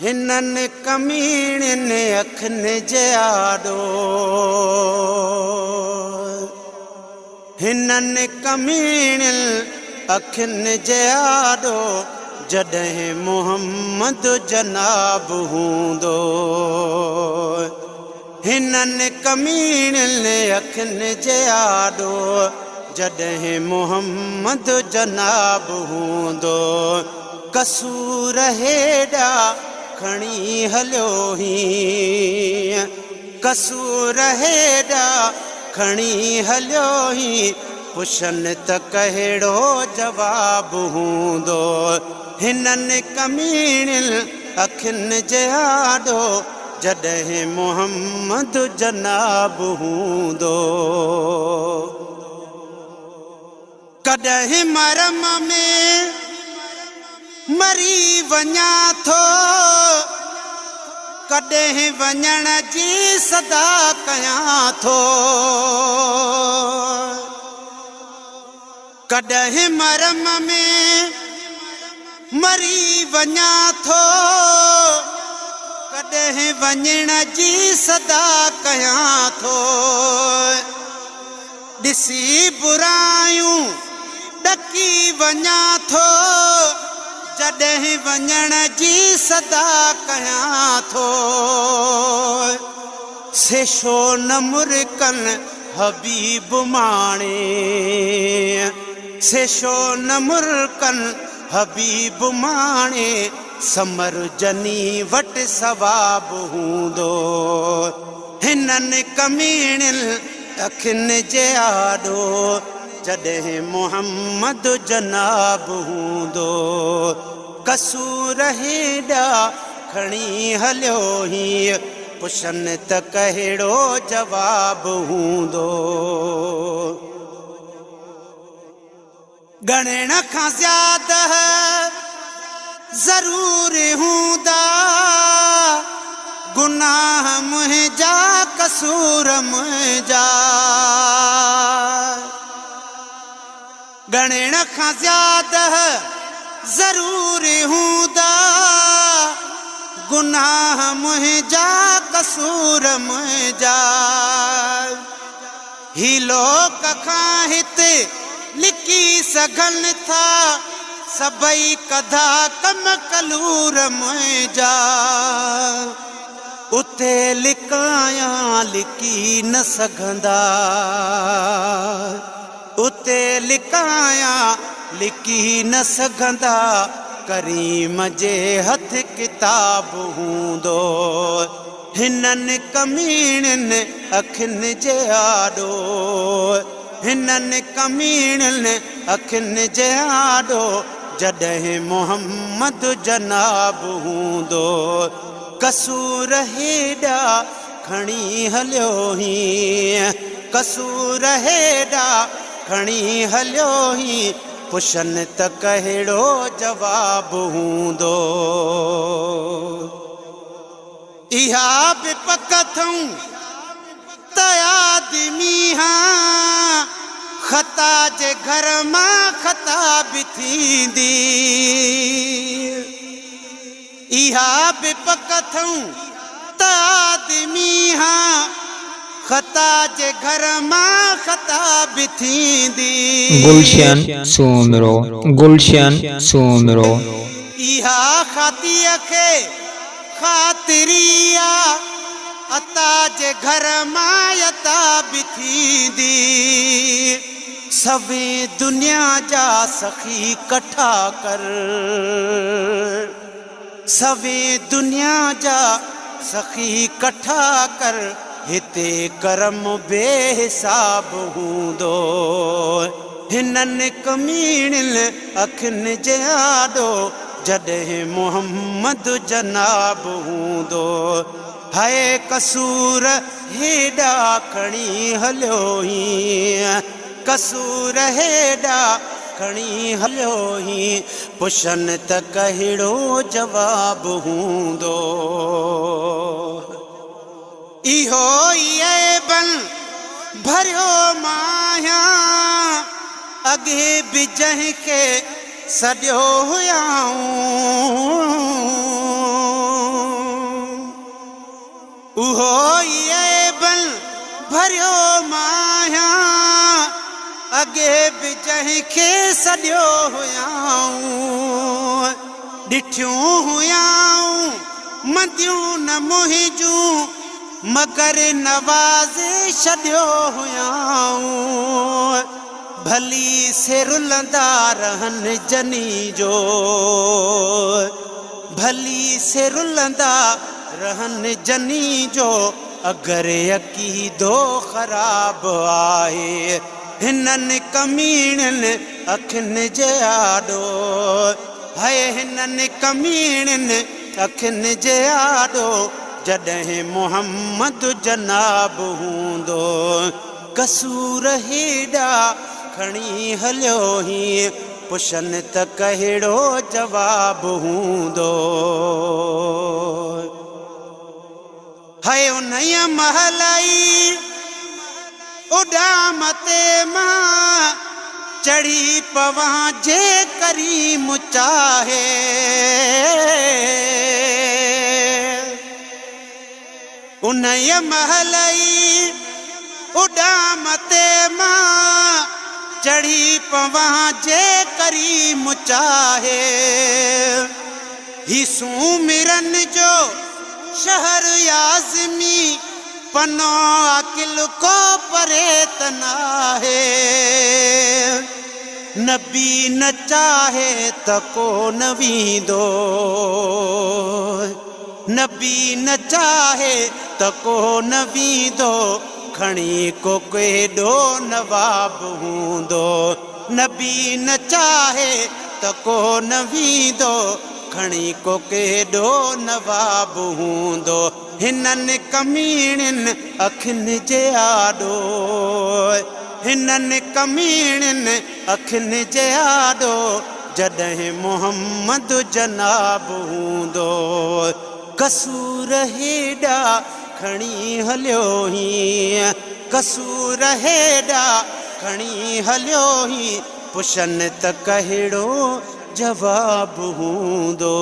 हिनन कमीणन अखन जे आॾो हिनन कमीणन अखन जे आॾो जॾहिं मोहम्मद जनाब हूंदो हिनन कमीणन अखन जे आॾो जॾहिं मोहम्मद जनाब हूंदो कसूर हेॾा खणी हलियो ही कसूर हेॾा खणी हलियो ही पुछनि त कहिड़ो जवाब हूंदो हिनन कमीणन अखियुनि जे आॾो जॾहिं मोहम्मद जनाब हूंदो कॾहिं मरम में मरी वञा थो कॾहिं वञण जी सदा कयां थो कॾहिं मरम में मरी वञा थो कॾहिं वञण जी सदा कयां थो ॾिसी बुरायूं ॾकी वञा थो जॾहिं वञण जी सदा कयां थो सेशो न मुरकन हबीब माणे सेशो न मुरकन हबीब माणे समर जनी वट सवाब हूंदो हिनन कमीणन अखियुनि जे आॾो जॾहिं मोहम्मद जनाब हूंदो कसूर हेॾा खणी हलियो ही पुछनि त कहिड़ो जवाब हूंदो ॻणण खां ज़्यादा ज़रूर हूंदा गुनाह मुंहिंजा कसूर मुंहिंजा ॻणण खां ज़्यादा ज़रूर हूंदा गुनाह मुंहिंजा कसूर मुंहिंजा ही लोक खां हिते लिकी सघनि था सभई कधा कम कलूर मुंहिंजा उते लिकायां लिकी न सघंदा उते लिकायां लिकी न सघंदा करीम जे हथ किताब हूंदो हिनन कमीणन अखियुनि जे आॾो हिनन कमीणन अखियुनि जे आॾो जॾहिं मोहम्मद जनाब हूंदो कसूर हेॾा खणी हलियो ही कसूर हेॾा खणी हलियो ही पुछनि त कहिड़ो जवाब हूंदो इहा बि पक अथऊं त आदमी हां ख़ता जे घर मां ख़ता बि थींदी इहा बि पक अथऊं त आदमी हां ख़ता जे घर मां ख़ता बि थींदी गुलशन सोमरो गुलशन सोमरो इहा ख़ातीअ खे ख़ातिरी आ अता जे घर मां अता बि थींदी सवे दुनिया जा सखी कठा कर सवे दुनिया जा सखी कठा कर हिते करम बेहिसाब हूंदो हिनन कमीणन अखियुनि जे आॾो जॾहिं मोहम्मद जनाब हूंदो हाय कसूर हेॾा खणी हलियो ही कसूर हेॾा खणी हलियो ही पुछनि त कहिड़ो जवाब हूंदो इहो ऐबन भरियो माया अॻे बि जंहिंखे सॼो हुयाऊं भरियो माया अगे बि जंहिंखे सॾियो हुयाऊं ॾिठियूं हुयाऊं मंदियूं न मुंहिंजूं मगर नवाज़े छॾियो हुयाऊं भली से रुलंदा रहनि जनी जो भली से रुलंदा रहनि जनी जो अगरि अक़ीदो ख़राब आहे हिननि कमीणनि अखियुनि जे आॾो हाय हिननि कमीणनि अखियुनि जे आॾो जॾहिं मोहम्मद जनाब हूंदो कसूर हेॾा खणी हलियो ही पुछनि त कहिड़ो जवाब हूंदो हाय उन्हीअ महलाई उॾाम ते मां चढ़ी पवां जे करीम चाहे उन्हीअ महलाई उॾाम ते मां चढ़ी पवां जे करीम चाहे ही सूमिरन जो शहर याज़मी पनो अकिल को परे तनाहे नबी न चाहे त को न वींदो नबी न चाहे त को न वींदो खणी को केॾो नवाब हूंदो नबी न चाहे त को न वींदो खणी को केॾो नवाब हूंदो हिननि कमीणनि अखियुनि जे आॾो हिननि कमीणनि अखियुनि जे आॾो जॾहिं मोहम्मद जनाब हूंदो कसूर हेॾा खणी हलियो हीअं कसूर हेॾा खणी हलियो ही पुछनि त कहिड़ो जवाब हूंदो।